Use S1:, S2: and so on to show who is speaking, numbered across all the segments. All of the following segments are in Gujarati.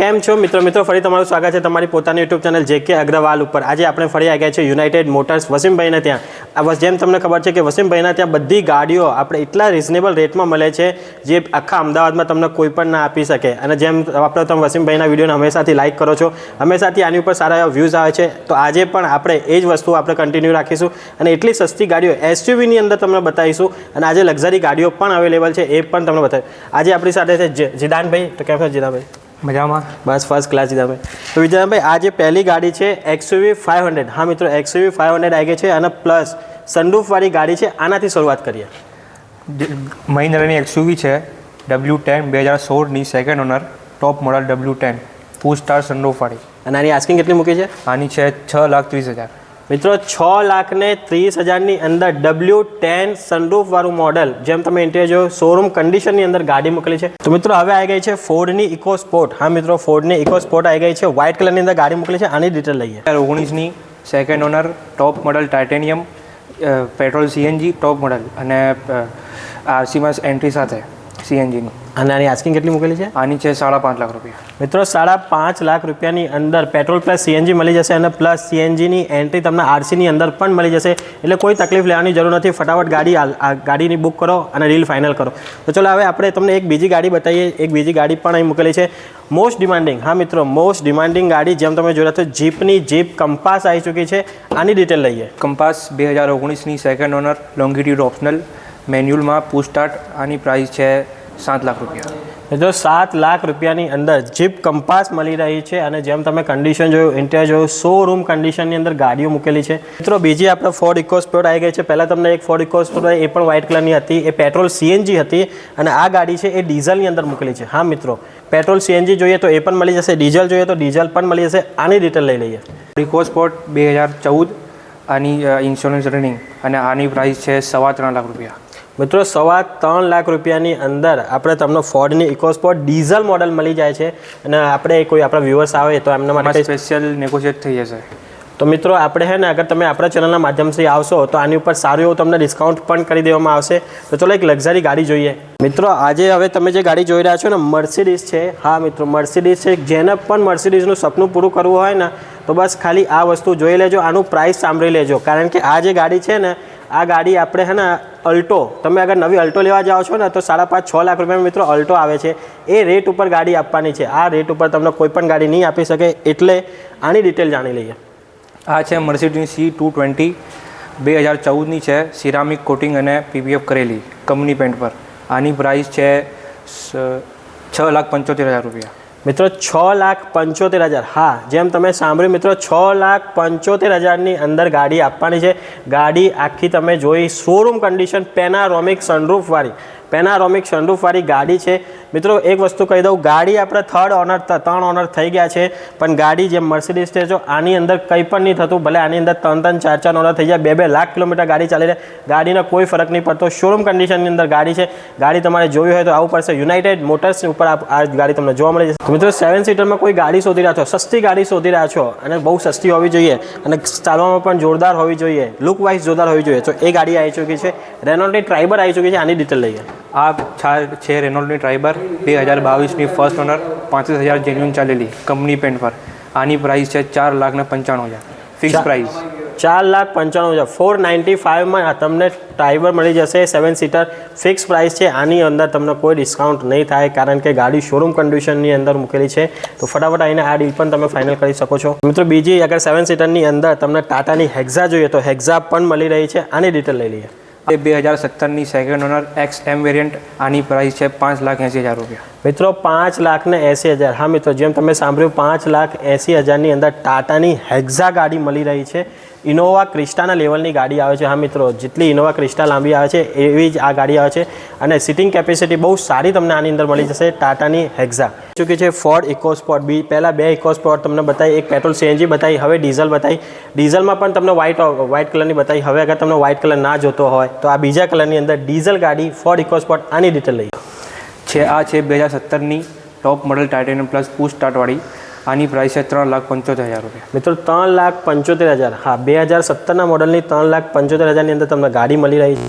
S1: કેમ છો મિત્રો ફરી તમારું સ્વાગત છે તમારી પોતાની યુટ્યુબ ચેનલ જેકે અગ્રવાલ ઉપર। આજે આપણે ફરી આવી ગયા છે યુનાઇટેડ મોટર્સ વસીમભાઈને ત્યાં। જેમ તમને ખબર છે કે વસીમભાઈના ત્યાં બધી ગાડીઓ આપણે એટલા રિઝનેબલ રેટમાં મળે છે જે આખા અમદાવાદમાં તમને કોઈ પણ ના આપી શકે। અને જેમ આપણે તમે વસીમભાઈના વિડીયોને હંમેશાથી લાઇક કરો છો, હંમેશાથી આની ઉપર સારા એવા વ્યૂઝ આવે છે, તો આજે પણ આપણે એ જ વસ્તુ આપણે કન્ટિન્યુ રાખીશું અને એટલી સસ્તી ગાડીઓ એસયુવીની અંદર તમને બતાવીશું અને આજે લક્ઝરી ગાડીઓ પણ અવેલેબલ છે એ પણ તમને બતાવીશું। આજે આપણી સાથે છે જીદાનભાઈ। તો કેમ છે જીદાનભાઈ?
S2: મજામાં,
S1: બસ ફર્સ્ટ ક્લાસ જીદાનભાઈ। તો વિજયભાઈ આ જે પહેલી ગાડી છે XUV 500। હા મિત્રો, XUV 500 આવી ગઈ છે અને પ્લસ સનરૂફવાળી ગાડી છે। આનાથી શરૂઆત કરીએ।
S2: મહિન્દ્રાની XUV છે W10 2016ની second owner, top model W10 full star સનરૂફવાળી।
S1: અને આની આસ્કિંગ કેટલી મૂકી છે?
S2: આની છે 6,30,000
S1: મિત્રો। 6,30,000ની અંદર W10 સનરૂફવાળું મોડલ, જેમ તમે ઇન્ટિરિયર જો શોરૂમ કન્ડિશનની અંદર ગાડી મોકલી છે। તો મિત્રો હવે આવી ગઈ છે ફોર્ડની ઇકોસ્પોર્ટ। હા મિત્રો, ફોર્ડની ઇકોસ્પોર્ટ આવી ગઈ છે, વ્હાઇટ કલરની અંદર ગાડી મોકલી છે। આની ડિટેલ લઈએ।
S2: 2019ની second owner, top model titanium, petrol CNG top model અને RCમાં એન્ટ્રી સાથે CNGની।
S1: અને આની આસ્કિંગ કેટલી મૂકેલી છે?
S2: આની છે 5.5 લાખ રૂપિયા।
S1: મિત્રો 5.5 લાખ રૂપિયાની અંદર પેટ્રોલ પ્લસ CNG મળી જશે અને પ્લસ CNGની એન્ટ્રી તમને RCની અંદર પણ મળી જશે, એટલે કોઈ તકલીફ લેવાની જરૂર નથી। ફટાફટ ગાડીની બુક કરો અને ડીલ ફાઇનલ કરો। તો ચલો હવે આપણે તમને એક બીજી ગાડી બતાવીએ। એક બીજી ગાડી પણ અહીં મૂકેલી છે, મોસ્ટ ડિમાન્ડિંગ। હા મિત્રો, મોસ્ટ ડિમાન્ડિંગ ગાડી જેમ તમે જોયા તો જીપ કંપાસ આવી ચૂકી છે। આની ડિટેલ લઈએ।
S2: કંપાસ 2019ની સેકન્ડ ઓનર, લોંગિટ્યુડ ઓપ્શનલ, મેન્યુઅલમાં પુશ સ્ટાર્ટ। આની પ્રાઇસ છે 7 લાખ રૂપિયા।
S1: મિત્રો 7 લાખ રૂપિયાની અંદર જીપ કંપાસ મળી રહી છે અને જેમ તમે કન્ડિશન જોયું, ઇન્ટિરિયર જોયું, શોરૂમ કન્ડિશનની અંદર ગાડીઓ મૂકેલી છે। મિત્રો બીજી આપણે ફોર્ડ ઇકોસ્પોર્ટ આવી ગઈ છે। પહેલાં તમને એક ફોર્ડ ઇકોસ્પોર્ટ એ પણ વ્હાઇટ કલરની હતી, એ પેટ્રોલ CNG હતી અને આ ગાડી છે એ ડીઝલની અંદર મૂકેલી છે। હા મિત્રો, પેટ્રોલ CNG જોઈએ તો એ પણ મળી જશે, ડીઝલ જોઈએ તો ડીઝલ પણ મળી જશે। આની ડિટેલ લઈ લઈએ।
S2: ઇકોસ્પોર્ટ 2014, આની ઇન્સ્યોરન્સ રનિંગ અને આની પ્રાઇસ છે 3.25 લાખ રૂપિયા।
S1: મિત્રો 3.25 લાખ રૂપિયાની અંદર આપણે તમને ફોર્ડની ઇકોસ્પોર્ટ ડીઝલ મોડલ મળી જાય છે અને આપણે કોઈ આપણા વ્યુઅર્સ આવે તો એમના માટે
S2: સ્પેશિયલ નેગોશિએટ થઈ જશે।
S1: તો મિત્રો આપણે છે ને, અગર તમે આપણા ચેનલના માધ્યમથી આવશો તો આની ઉપર સારું એવું તમને ડિસ્કાઉન્ટ પણ કરી દેવામાં આવશે। તો ચલો એક લક્ઝરી ગાડી જોઈએ। મિત્રો આજે હવે તમે જે ગાડી જોઈ રહ્યા છો ને, મર્સિડીઝ છે। હા મિત્રો, મર્સિડીઝ છે। જેને પણ મર્સિડીઝનું સપનું પૂરું કરવું હોય ને તો બસ ખાલી આ વસ્તુ જોઈ લેજો, આનું પ્રાઇસ સાંભળી લેજો, કારણ કે આ જે ગાડી છે ને, આ ગાડી આપણે છે ને અલ્ટો, તમે અગર નવી અલ્ટો લેવા જાઓ છો ને તો 5.5-6 લાખ રૂપિયામાં મિત્રો અલ્ટો આવે છે। એ રેટ ઉપર ગાડી આપવાની છે। આ રેટ ઉપર તમને કોઈ પણ ગાડી નહીં આપી શકે, એટલે આની ડિટેલ જાણી લઈએ।
S2: આ છે મર્સિડીઝ C220 2014ની છે, સિરામિક કોટિંગ અને PPF કરેલી કંપની પેન્ટ પર। આની પ્રાઇસ છે 6,75,000 રૂપિયા।
S1: મિત્રો 6,75,000। હા, જેમ તમે સાંભળ્યું મિત્રો, 6,75,000ની અંદર ગાડી આપવાની છે। ગાડી આખી તમે જોઈ, શોરૂમ કન્ડિશન, પેનારોમિક સનરૂફવાળી ગાડી છે। મિત્રો એક વસ્તુ કહી દઉં, ગાડી આપણે 3 ઓનર થઈ ગયા છે, પણ ગાડી જેમ મર્સિડીઝ છે જો આની અંદર કંઈ પણ નહીં થતું, ભલે આની અંદર 3-4 ઓનર થઈ જાય, 2 લાખ કિલોમીટર ગાડી ચાલી રહે, ગાડીનો કોઈ ફરક નહીં પડતો। શોરૂમ કન્ડિશનની અંદર ગાડી છે। ગાડી તમારે જોવી હોય તો આવવું પડશે યુનાઇટેડ મોટર્સ ઉપર, આ ગાડી તમને જોવા મળી જશે। મિત્રો 7 સીટરમાં કોઈ ગાડી શોધી રહ્યા છો, સસ્તી ગાડી શોધી રહ્યા છો અને બહુ સસ્તી હોવી જોઈએ અને ચાલવામાં પણ જોરદાર હોવી જોઈએ, લુક વાઇઝ જોરદાર હોવી જોઈએ, તો એ ગાડી આવી ચૂકી છે। રેનોલ્ટની ટ્રાઇબર આવી ચૂકી છે। આની ડિટેલ લઈએ।
S2: આ છે રેનોલ્ટની ટ્રાઇબર 2022ની ફર્સ્ટ ઓનર, 35,000 જેન્યુઅન ચાલેલી કંપની પેન્ટ પર। આની પ્રાઇસ છે 4,95,000 ફિક્સ પ્રાઇસ।
S1: 4,95,000 495માં તમને ટ્રાઇબર મળી જશે, 7 સીટર ફિક્સ પ્રાઇસ છે। આની અંદર તમને કોઈ ડિસ્કાઉન્ટ નહીં થાય, કારણ કે ગાડી શોરૂમ કન્ડિશનની અંદર મૂકેલી છે। તો ફટાફટ આવીને આ ડીલ પણ તમે ફાઇનલ કરી શકો છો। મિત્રો બીજી અગર 7 સીટરની અંદર તમને ટાટાની હેક્ઝા જોઈએ તો હેક્ઝા પણ મળી રહી છે। આની ડિટેલ લઈ લઈએ।
S2: એ 2017ની સેકન્ડ ઓનર XM વેરિયન્ટ, આની પ્રાઇસ છે 5,80,000 રૂપિયા।
S1: મિત્રો 5,80,000। હા મિત્રો, જેમ તમે સાંભળ્યું, 5,80,000ની અંદર ટાટાની હેક્ઝા ગાડી મળી રહી છે। ઇનોવા ક્રિસ્ટાના લેવલની ગાડી આવે છે। હા મિત્રો, જેટલી ઇનોવા ક્રિસ્ટા લાંબી આવે છે એવી જ આ ગાડી આવે છે અને સિટિંગ કેપેસિટી બહુ સારી તમને આની અંદર મળી જશે। ટાટાની હેક્ઝા ચૂકી છે ફોર્ડ ઇકોસ્પોર્ટ। પહેલાં 2 ઇકોસ્પોર્ટ તમને બતાવી, એક પેટ્રોલ CNG બતાવી, હવે ડીઝલ બતાવી। ડીઝલમાં પણ તમને વ્હાઇટ કલરની બતાવી। હવે અગર તમને વ્હાઇટ કલર ના જોતો હોય તો આ બીજા કલરની અંદર ડીઝલ ગાડી ફોર્ડ ઇકોસ્પોર્ટ। આની ડિટેલ લઈએ।
S2: આ છે 2017ની top model titanium plus push સ્ટાર્ટવાળી। આની પ્રાઇસ છે 3,75,000 રૂપિયા।
S1: મિત્રો 3,75,000। હા, 2017ના મોડલની 3,75,000ની અંદર તમને ગાડી મળી રહી છે।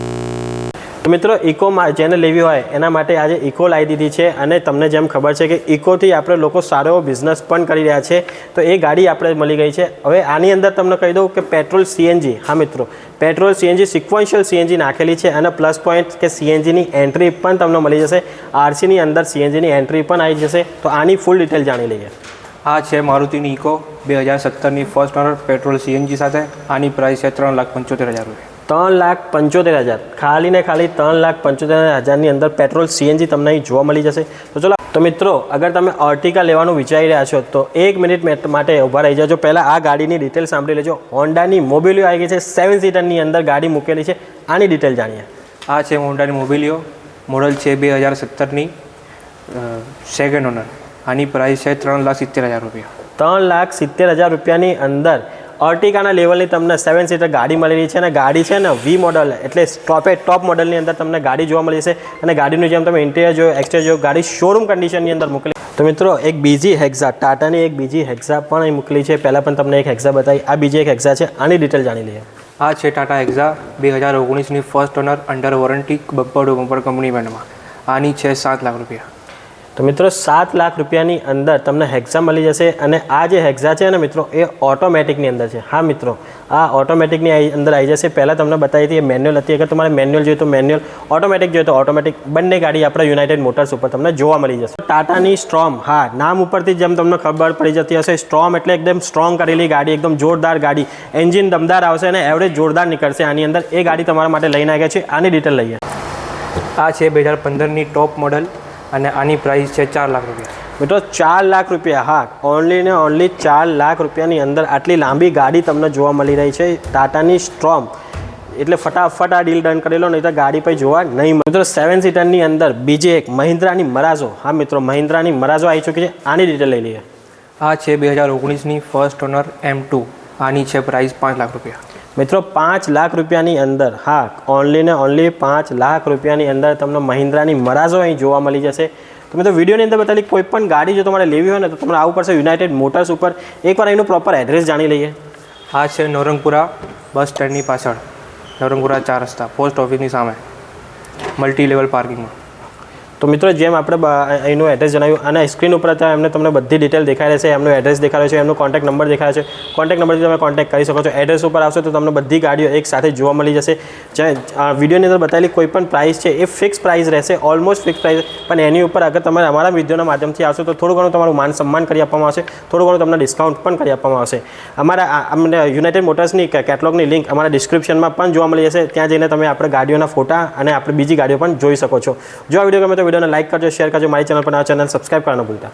S1: તો મિત્રો ઇકોમાં જેને લેવી હોય એના માટે આજે ઇકો લાવી દીધી છે અને તમને જેમ ખબર છે કે ઇકોથી આપણે લોકો સારો એવો બિઝનેસ પણ કરી રહ્યા છે તો એ ગાડી આપણે મળી ગઈ છે. હવે આની અંદર તમને કહી દઉં કે પેટ્રોલ સીએનજી, હા મિત્રો પેટ્રોલ સીએનજી સિક્વન્શિયલ સીએનજી નાખેલી છે અને પ્લસ પોઈન્ટ કે સીએનજીની એન્ટ્રી પણ તમને મળી જશે. આરસીની અંદર સીએનજીની એન્ટ્રી પણ આવી જશે. તો આની ફૂલ ડિટેલ જાણી લઈએ.
S2: આ છે મારુતિની ઇકો 2017ની ફર્સ્ટ ઓનર પેટ્રોલ સીએનજી સાથે. આની પ્રાઇસ છે 3,75,000 રૂપિયા.
S1: 3,75,000 ખાલી ને ખાલી 3,75,000ની અંદર પેટ્રોલ સીએનજી તમને અહીં જોવા મળી જશે. તો ચલો તો મિત્રો અગર તમે અર્ટિકા લેવાનું વિચારી રહ્યા છો તો 1 મિનિટ માટે ઊભા રહી જાજો. પહેલાં આ ગાડીની ડિટેલ સાંભળી લેજો. હોન્ડાની મોબિલિયો આવી ગઈ છે 7 સીટરની અંદર ગાડી મૂકેલી છે. આની ડિટેલ જાણીએ.
S2: આ છે હોન્ડાની મોબિલિયો, મોડલ છે 2017ની, સેકન્ડ ઓનર. આની પ્રાઇસ છે 3,70,000 રૂપિયા.
S1: 3,70,000 રૂપિયાની અંદર અર્ટિકાના લેવલની તમને 7 સીટર ગાડી મળેલી છે અને ગાડી છે ને વી મોડલ એટલે ટોપ મોડલની અંદર તમને ગાડી જોવા મળી છે અને ગાડીનું જેમ તમે ઇન્ટિરિયર જોયો, એક્સટિરિયર જોયો, ગાડી શોરૂમ કન્ડિશનની અંદર મૂકેલી. તો મિત્રો એક બીજી હેક્ઝા, ટાટાની એક બીજી હેક્ઝા પણ અહીં મૂકેલી છે. પહેલાં પણ તમને એક હેક્ઝા બતાવી, આ બીજી એક હેક્ઝા છે. આની ડિટેલ જાણી લઈએ.
S2: આ છે ટાટા એક્ઝા 2019ની first owner, under warranty, bumper to bumper company બેન્ડમાં. આની છે 7 લાખ રૂપિયા.
S1: તો મિત્રો 7 લાખ રૂપિયાની અંદર તમને હેક્ઝા મળી જશે અને આ જે હેક્ઝા છે ને મિત્રો એ ઓટોમેટિકની અંદર છે. હા મિત્રો આ ઓટોમેટિકની અંદર આવી જશે. પહેલાં તમને બતાવી હતી એ મેન્યુઅલ હતી. અગર તમારે મેન્યુઅલ જોઈએ તો મેન્યુઅલ, ઓટોમેટિક જોઈએ તો ઓટોમેટિક, બંને ગાડી આપણા યુનાઇટેડ મોટર્સ ઉપર તમને જોવા મળી જશે. ટાટાની સ્ટ્રોમ, હા નામ ઉપરથી જેમ તમને ખબર પડી જતી હશે, સ્ટ્રોમ એટલે એકદમ સ્ટ્રોંગ કરેલી ગાડી, એકદમ જોરદાર ગાડી, એન્જિન દમદાર આવશે અને એવરેજ જોરદાર નીકળશે આની અંદર. એ ગાડી તમારા માટે લઈને આવ્યા છે. આની ડિટેલ લઈએ.
S2: આ છે 2015ની ટોપ મોડલ અને આની પ્રાઇસ છે 4 લાખ રૂપિયા.
S1: મિત્રો 4 લાખ રૂપિયા, હા ઓનલી ને ઓનલી 4 લાખ રૂપિયાની અંદર આટલી લાંબી ગાડી તમને જોવા મળી રહી છે. ટાટાની સ્ટ્રોમ એટલે ફટાફટ આ ડીલ ડન કરેલો, નહીં તો ગાડી પર જોવા નહીં મળે. મિત્રો 7 સીટરની અંદર બીજી એક મહિન્દ્રાની મરાઝો, હા મિત્રો મહિન્દ્રાની મરાઝો આવી ચૂકી છે. આની ડિટેલ લઈ લઈએ.
S2: આ છે 2019ની ફર્સ્ટ ઓનર M2. આની છે પ્રાઇસ 5 લાખ રૂપિયા.
S1: મિત્રો 5 લાખ રૂપિયાની અંદર, હા ઓનલી ને ઓનલી 5 લાખ રૂપિયાની અંદર તમને મહિન્દ્રાની મરાઝો અહીં જોવા મળી જશે. તો મિત્રો વિડીયોની અંદર બતાવેલી કોઈ પણ ગાડી જો તમારે લેવી હોય ને તો તમારે આવવું પડશે યુનાઇટેડ મોટર્સ ઉપર. એકવાર એનું પ્રોપર એડ્રેસ જાણી લઈએ.
S2: આ છે નવરંગપુરા બસ સ્ટેન્ડની પાછળ, નવરંગપુરા 4 રસ્તા, પોસ્ટ ઓફિસની સામે, મલ્ટી લેવલ પાર્કિંગમાં. તો મિત્રો જેમ આપણે અહીંનું એડ્રેસ જણાવ્યું અને સ્ક્રીન ઉપર ત્યાં એમને તમને બધી ડિટેલ દેખાઈ રહેશે. એમનું એડ્રેસ દેખાડે છે, એમનો કોન્ટેક્ટ નંબર દેખાય છે. કોન્ટેક્ટ નંબરથી તમે કોન્ટેક્ટ કરી શકો છો. એડ્રેસ ઉપર આવશો તો તમને બધી ગાડીઓ એક સાથે જોવા મળી જશે. વિડીયોની અંદર બતાવેલી કોઈ પણ પ્રાઇસ છે એ ફિક્સ પ્રાઇસ રહેશે, ઓલમોસ્ટ ફિક્સ પ્રાઇસ. પણ એની ઉપર અગર તમે અમારા વિડીયોના માધ્યમથી આવશો તો થોડું ઘણું તમારું માન સન્માન કરી આપવામાં આવશે, થોડું ઘણું તમને ડિસ્કાઉન્ટ પણ કરી આપવામાં આવશે. અમારા અમને યુનાઇટેડ મોટર્સની કેટલોગની લિંક અમારા ડિસ્ક્રિપ્શનમાં પણ જોવા મળી જશે. ત્યાં જઈને તમે આપણે ગાડીઓના ફોટા અને આપણે બીજી ગાડીઓ પણ જોઈ શકો છો. જો આ વિડીયો ગમે તો વિડીયોને લાઇક કરજો, શેર કરજો. મારી ચેનલ પર આ ચેનલ સબસ્ક્રાઇબ કરવાનું ભૂલતા.